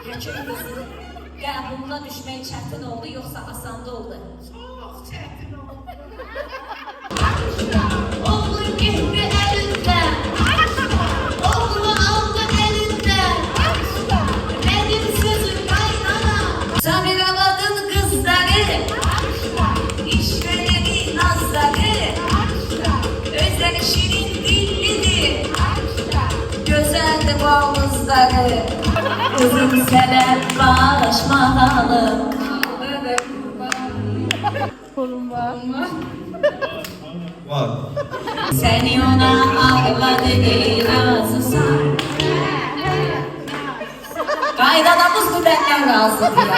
Həkim qızı qəbuluna düşmək çətin oldu, yoxsa asanda oldu? Çox çətin oldu. Oğlun getdi əlindən, oğlunu aldı əlindən. Mənim sözüm qaynanam, Sabirabadın qızları, işvələri, nazları, özləri şirin dillidir, gözəldir balımızları. Kızım sənə bağışmalım. Var. Səni ona ağladı, razısan. Qaynanamız bu dəndən razıdır.